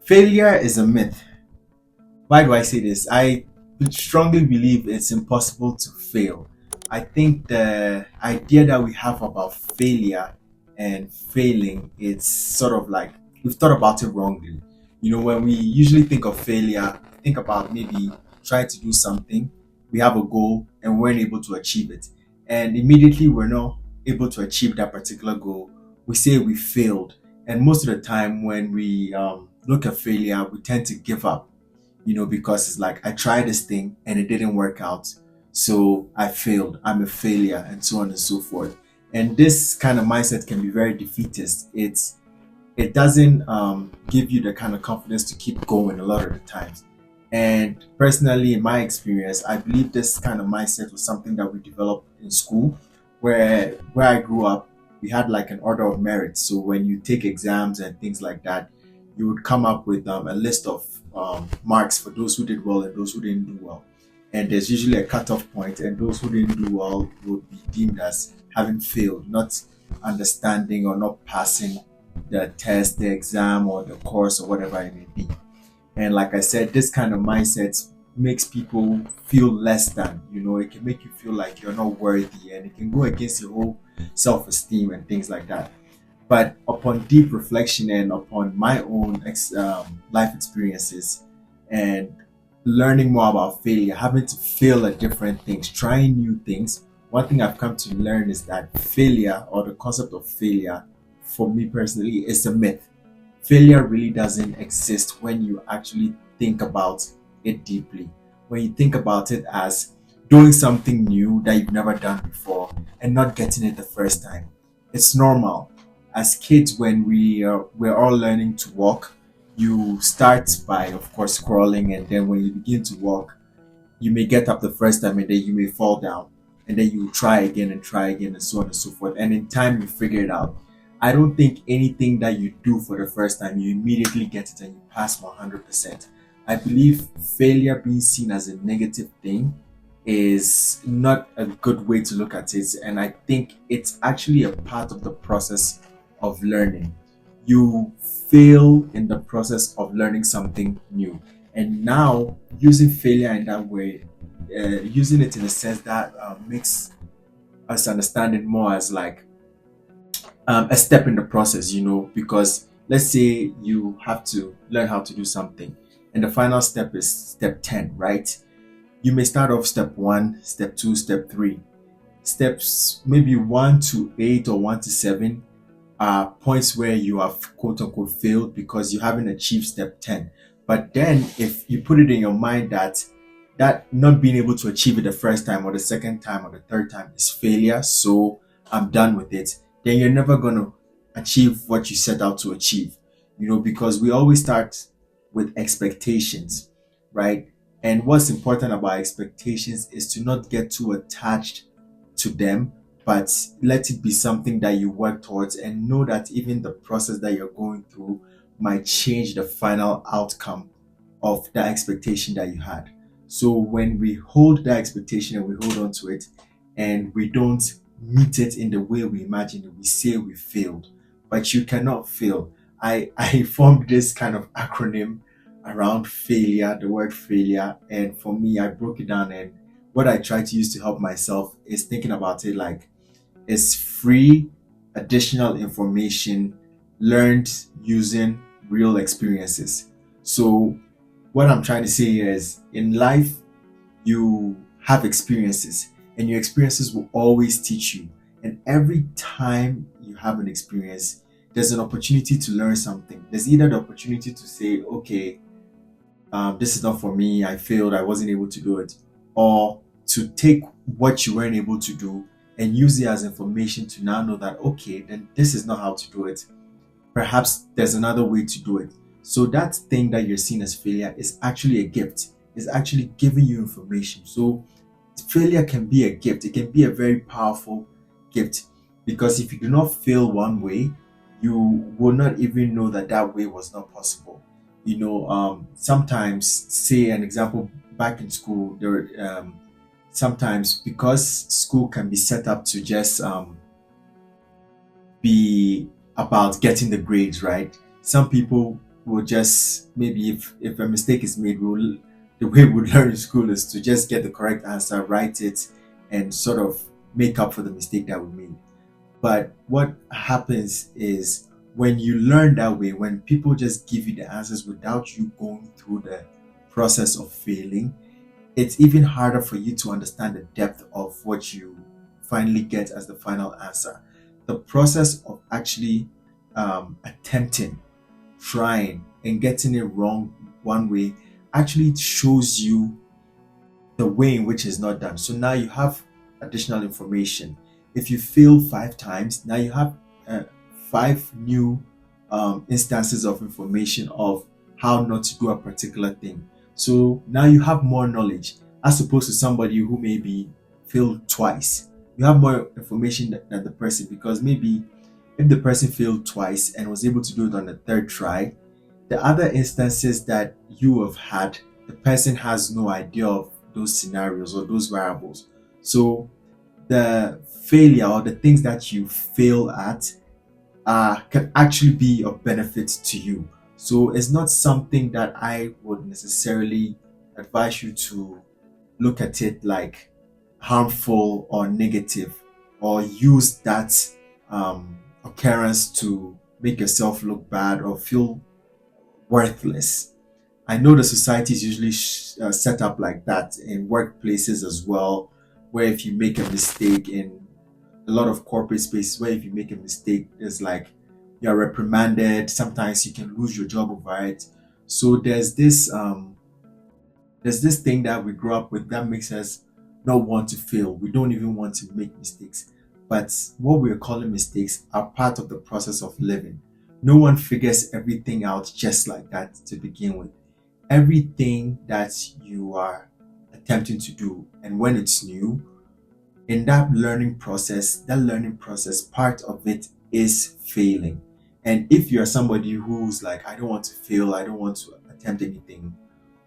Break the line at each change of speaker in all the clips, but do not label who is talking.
Failure is a myth. Why do I say this? I strongly believe it's impossible to fail. I think the idea that we have about failure and failing, it's sort of like we've thought about it wrongly. When we usually think of failure, think about maybe trying to do something, we have a goal and we're unable to achieve it. And immediately we're not able to achieve that particular goal, we say we failed. And most of the time, when we look at failure, we tend to give up, because it's like I tried this thing and it didn't work out. So I failed. I'm a failure, and so on and so forth. And this kind of mindset can be very defeatist. It doesn't give you the kind of confidence to keep going a lot of the times. And personally, in my experience, I believe this kind of mindset was something that we developed in school, where I grew up. We had like an order of merit. So when you take exams and things like that, you would come up with a list of marks for those who did well and those who didn't do well. And there's usually a cutoff point, and those who didn't do well would be deemed as having failed, not understanding or not passing the test, the exam, or the course, or whatever it may be. And like I said, this kind of mindset makes people feel less than. It can make you feel like you're not worthy, and it can go against your whole self esteem and things like that. But upon deep reflection and upon my own life experiences and learning more about failure, having to fail at different things, trying new things, one thing I've come to learn is that failure, or the concept of failure, for me personally, is a myth. Failure really doesn't exist when you actually think about it deeply. When you think about it as doing something new that you've never done before and not getting it the first time. It's normal. As kids, when we're all learning to walk, you start by, of course, crawling, and then when you begin to walk, you may get up the first time and then you may fall down, and then you try again and so on and so forth, and in time you figure it out. I don't think anything that you do for the first time you immediately get it and you pass 100%. I believe failure being seen as a negative thing is not a good way to look at it, and I think it's actually a part of the process of learning. You fail in the process of learning something new, and now using failure in that way, using it in a sense that makes us understand it more as like a step in the process, because let's say you have to learn how to do something, and the final step is step 10, right? You may start off step 1, step 2, step 3. Steps maybe 1 to 8 or 1 to 7 are points where you have quote unquote failed because you haven't achieved step 10. But then if you put it in your mind that not being able to achieve it the first time or the second time or the third time is failure, so I'm done with it, then you're never going to achieve what you set out to achieve. Because we always start with expectations, right? And what's important about expectations is to not get too attached to them, but let it be something that you work towards, and know that even the process that you're going through might change the final outcome of that expectation that you had. So when we hold that expectation and we hold on to it and we don't meet it in the way we imagined it, we say we failed. But you cannot fail. I formed this kind of acronym around failure, the word failure, and for me, I broke it down. And what I try to use to help myself is thinking about it like it's free additional information learned using real experiences. So what I'm trying to say here is in life, you have experiences, and your experiences will always teach you. And every time you have an experience, there's an opportunity to learn something. There's either the opportunity to say, okay, this is not for me, I failed, I wasn't able to do it, or to take what you weren't able to do and use it as information to now know that, okay, then this is not how to do it. Perhaps there's another way to do it. So that thing that you're seeing as failure is actually a gift. It's actually giving you information. So failure can be a gift. It can be a very powerful gift, because if you do not fail one way, you will not even know that that way was not possible. Sometimes, say an example, back in school, there sometimes, because school can be set up to just be about getting the grades right. Some people we'll just maybe if a mistake is made, the way we learn in school is to just get the correct answer, write it, and sort of make up for the mistake that we made. But what happens is when you learn that way, when people just give you the answers without you going through the process of failing, it's even harder for you to understand the depth of what you finally get as the final answer. The process of actually attempting, trying, and getting it wrong one way actually shows you the way in which it's not done. So now you have additional information. If you fail 5 times, now you have uh, 5 new instances of information of how not to do a particular thing. So now you have more knowledge as opposed to somebody who maybe failed twice. You have more information than the person, because maybe if the person failed twice and was able to do it on the third try, the other instances that you have had, the person has no idea of those scenarios or those variables. So the failure or the things that you fail at can actually be of benefit to you. So it's not something that I would necessarily advise you to look at it like harmful or negative, or use that occurrence to make yourself look bad or feel worthless. I know the society is usually set up like that in workplaces as well, where if you make a mistake in a lot of corporate spaces, where if you make a mistake, it's like you're reprimanded. Sometimes you can lose your job over it. So there's this thing that we grow up with that makes us not want to fail. We don't even want to make mistakes. But what we're calling mistakes are part of the process of living. No one figures everything out just like that to begin with. Everything that you are attempting to do, and when it's new, in that learning process, part of it is failing. And if you're somebody who's like, I don't want to fail, I don't want to attempt anything,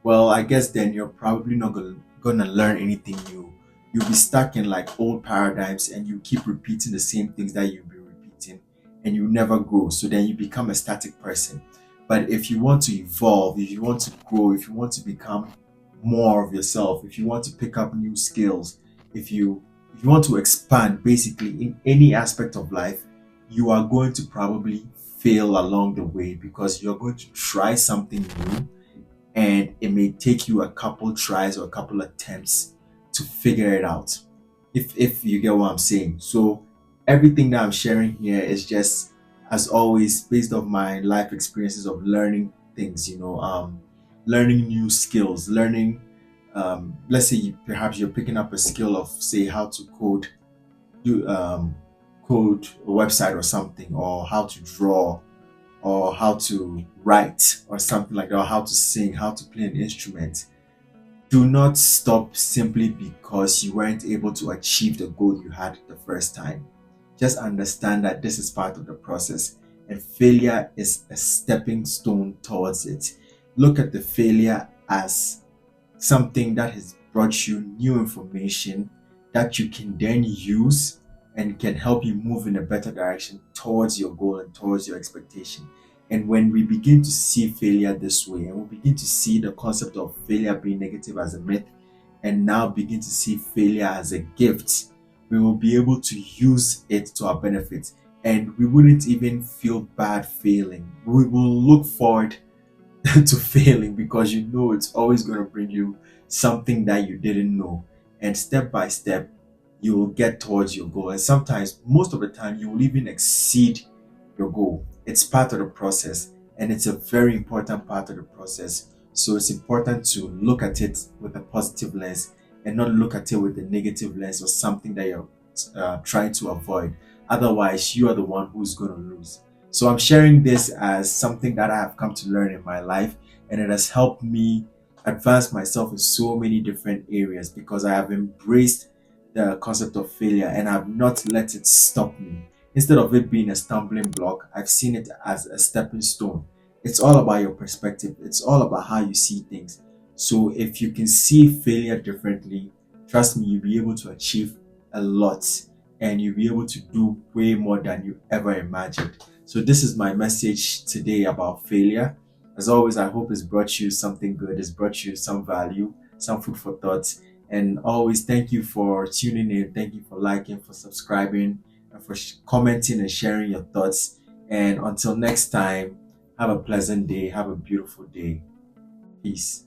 well, I guess then you're probably not gonna learn anything new. You'll be stuck in like old paradigms, and you keep repeating the same things that you've been repeating, and you never grow. So then you become a static person. But if you want to evolve, if you want to grow, if you want to become more of yourself, if you want to pick up new skills, if you if you want to expand basically in any aspect of life, you are going to probably fail along the way, because you're going to try something new, and it may take you a couple tries or a couple attempts to figure it out, if you get what I'm saying. So everything that I'm sharing here is just, as always, based off my life experiences of learning things, learning new skills, learning, let's say perhaps you're picking up a skill of, say, how to do code a website or something, or how to draw, or how to write or something like that, or how to sing, how to play an instrument. Do not stop simply because you weren't able to achieve the goal you had the first time. Just understand that this is part of the process, and failure is a stepping stone towards it. Look at the failure as something that has brought you new information that you can then use and can help you move in a better direction towards your goal and towards your expectation. And when we begin to see failure this way, and we begin to see the concept of failure being negative as a myth, and now begin to see failure as a gift, we will be able to use it to our benefit. And we wouldn't even feel bad failing. We will look forward to failing, because you know it's always going to bring you something that you didn't know. And step by step, you will get towards your goal. And sometimes, most of the time, you will even exceed your goal. It's part of the process, and it's a very important part of the process. So it's important to look at it with a positive lens, and not look at it with a negative lens or something that you're trying to avoid. Otherwise, you are the one who's going to lose. So I'm sharing this as something that I have come to learn in my life, and it has helped me advance myself in so many different areas, because I have embraced the concept of failure and I've not let it stop me. Instead of it being a stumbling block, I've seen it as a stepping stone. It's all about your perspective, it's all about how you see things. So if you can see failure differently, trust me, you'll be able to achieve a lot, and you'll be able to do way more than you ever imagined. So this is my message today about failure. As always, I hope it's brought you something good, it's brought you some value, some food for thought. And always thank you for tuning in. Thank you for liking, for subscribing, and for commenting and sharing your thoughts. And until next time, have a pleasant day. Have a beautiful day. Peace.